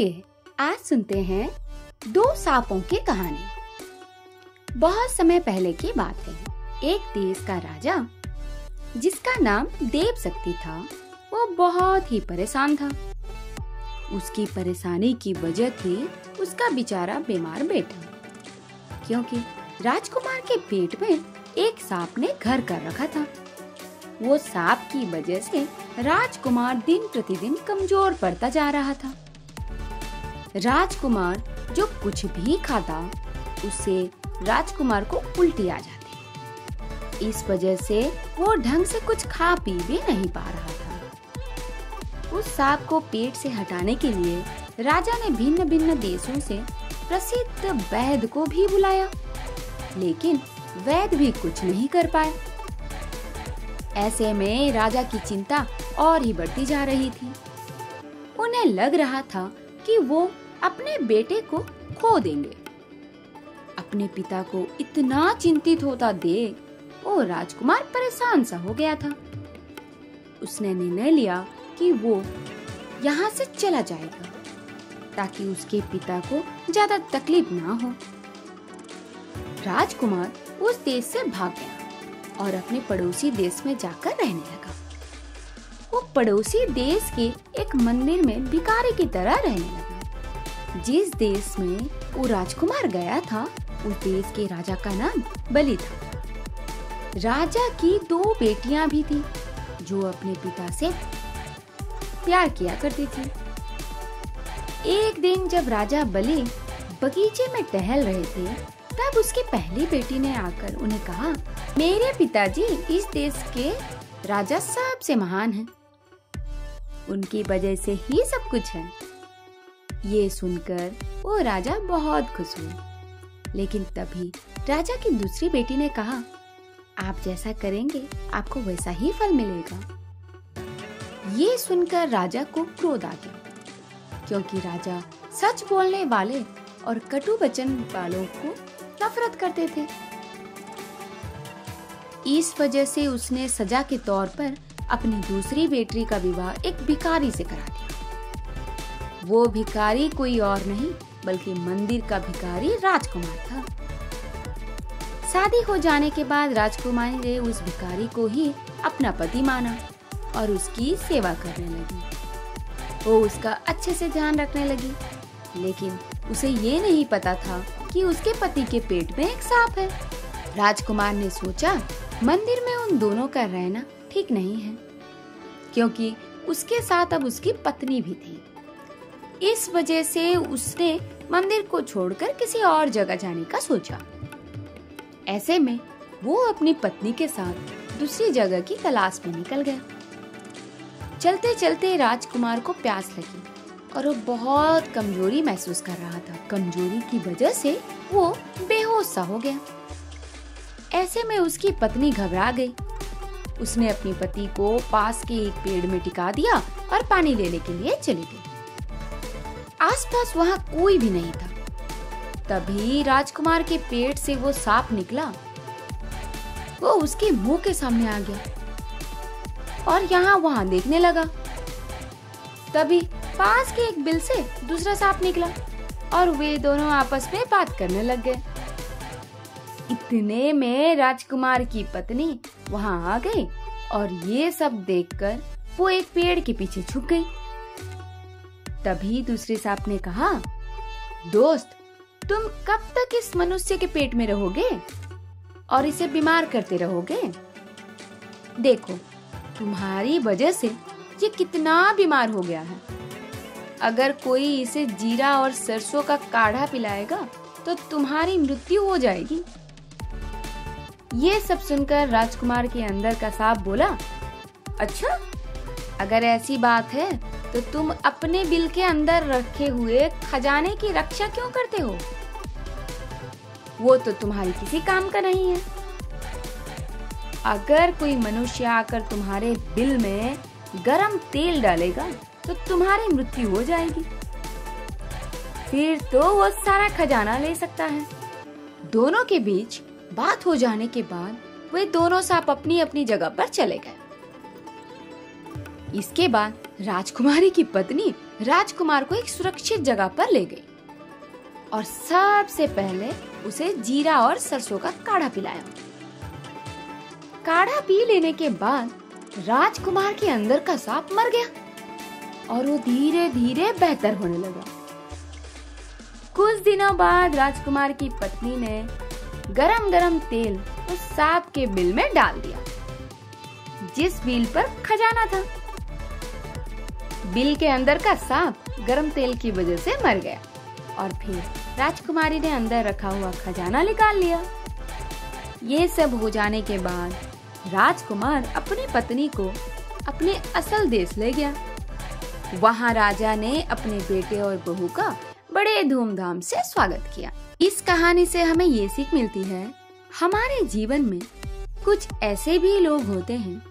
चलिए आज सुनते हैं दो सांपों की कहानी। बहुत समय पहले की बात है। एक देश का राजा जिसका नाम देवशक्ति था, वो बहुत ही परेशान था। उसकी परेशानी की वजह थी उसका बेचारा बीमार बेटा, क्योंकि राजकुमार के पेट में एक सांप ने घर कर रखा था। वो सांप की वजह से राजकुमार दिन प्रतिदिन कमजोर पड़ता जा रहा था। राजकुमार जो कुछ भी खाता उससे राजकुमार को उल्टी आ जाती। इस वजह से वो ढंग से कुछ खा पी भी नहीं पा रहा था। उस सांप को पेट से हटाने के लिए राजा ने भिन्न भिन्न देशों से प्रसिद्ध वैद्य को भी बुलाया, लेकिन वैद्य भी कुछ नहीं कर पाए। ऐसे में राजा की चिंता और ही बढ़ती जा रही थी। उन्हें लग रहा था कि वो अपने बेटे को खो देंगे। अपने पिता को इतना चिंतित होता देख वो राजकुमार परेशान सा हो गया था। उसने निर्णय लिया कि वो यहाँ से चला जाएगा ताकि उसके पिता को ज्यादा तकलीफ ना हो। राजकुमार उस देश से भाग गया और अपने पड़ोसी देश में जाकर रहने लगा। वो पड़ोसी देश के एक मंदिर में भिखारी की तरह रहने लगा। जिस देश में वो राजकुमार गया था, उस देश के राजा का नाम बलि था। राजा की दो बेटियां भी थी जो अपने पिता से प्यार किया करती थी। एक दिन जब राजा बलि बगीचे में टहल रहे थे, तब उसकी पहली बेटी ने आकर उन्हें कहा, मेरे पिताजी इस देश के राजा सबसे महान हैं। उनकी वजह से ही सब कुछ है। ये सुनकर वो राजा बहुत खुश हुए। लेकिन तभी राजा की दूसरी बेटी ने कहा, आप जैसा करेंगे आपको वैसा ही फल मिलेगा। ये सुनकर राजा को क्रोध आ गया, क्योंकि राजा सच बोलने वाले और कटु वचन वालों को नफरत करते थे। इस वजह से उसने सजा के तौर पर अपनी दूसरी बेटी का विवाह एक भिखारी से करा दिया। वो भिखारी कोई और नहीं बल्कि मंदिर का भिखारी राजकुमार था। शादी हो जाने के बाद राजकुमारी ने उस भिखारी को ही अपना पति माना और उसकी सेवा करने लगी। वो उसका अच्छे से ध्यान रखने लगी, लेकिन उसे ये नहीं पता था कि उसके पति के पेट में एक सांप है। राजकुमार ने सोचा मंदिर में उन दोनों का रहना ठीक नहीं है, क्योंकि उसके साथ अब उसकी पत्नी भी थी। इस वजह से उसने मंदिर को छोड़कर किसी और जगह जाने का सोचा। ऐसे में वो अपनी पत्नी के साथ दूसरी जगह की तलाश में निकल गया। चलते चलते राजकुमार को प्यास लगी और वो बहुत कमजोरी महसूस कर रहा था। कमजोरी की वजह से वो बेहोश सा हो गया। ऐसे में उसकी पत्नी घबरा गई। उसने अपने पति को पास के एक पेड़ में टिका दिया और पानी लेने के लिए चली गई। आसपास वहाँ कोई भी नहीं था। तभी राजकुमार के पेट से वो सांप निकला। वो उसके मुंह के सामने आ गया और यहाँ वहाँ देखने लगा। तभी पास के एक बिल से दूसरा सांप निकला और वे दोनों आपस में बात करने लग गए। इतने में राजकुमार की पत्नी वहां आ गई और ये सब देखकर वो एक पेड़ के पीछे छुप गई। तभी दूसरे सांप ने कहा, दोस्त, तुम कब तक इस मनुष्य के पेट में रहोगे और इसे बीमार करते रहोगे? देखो, तुम्हारी वजह से ये कितना बीमार हो गया है। अगर कोई इसे जीरा और सरसों का काढ़ा पिलाएगा तो तुम्हारी मृत्यु हो जाएगी। ये सब सुनकर राजकुमार के अंदर का सांप बोला, अच्छा, अगर ऐसी बात है तो तुम अपने बिल के अंदर रखे हुए खजाने की रक्षा क्यों करते हो? वो तो तुम्हारी किसी काम का नहीं है। अगर कोई मनुष्य आकर तुम्हारे बिल में गरम तेल डालेगा तो तुम्हारी मृत्यु हो जाएगी। फिर तो वो सारा खजाना ले सकता है। दोनों के बीच बात हो जाने के बाद वे दोनों सांप अपनी अपनी जगह पर चले गए। इसके बाद राजकुमारी की पत्नी राजकुमार को एक सुरक्षित जगह पर ले गई और सबसे पहले उसे जीरा और सरसों का काढ़ा पिलाया। काढ़ा पी लेने के बाद राजकुमार के अंदर का सांप मर गया और वो धीरे धीरे बेहतर होने लगा। कुछ दिनों बाद राजकुमार की पत्नी ने गरम गरम तेल उस सांप के बिल में डाल दिया, जिस बिल पर खजाना था। बिल के अंदर का सांप गरम तेल की वजह से मर गया और फिर राजकुमारी ने अंदर रखा हुआ खजाना निकाल लिया। ये सब हो जाने के बाद राजकुमार अपनी पत्नी को अपने असल देश ले गया। वहाँ राजा ने अपने बेटे और बहू का बड़े धूमधाम से स्वागत किया। इस कहानी से हमें ये सीख मिलती है, हमारे जीवन में कुछ ऐसे भी लोग होते हैं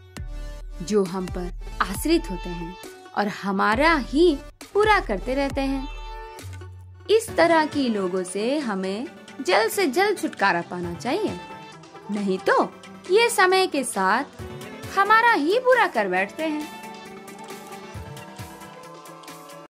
जो हम पर आश्रित होते हैं और हमारा ही पूरा करते रहते हैं। इस तरह की लोगों से हमें जल्द से जल्द छुटकारा पाना चाहिए, नहीं तो ये समय के साथ हमारा ही बुरा कर बैठते हैं।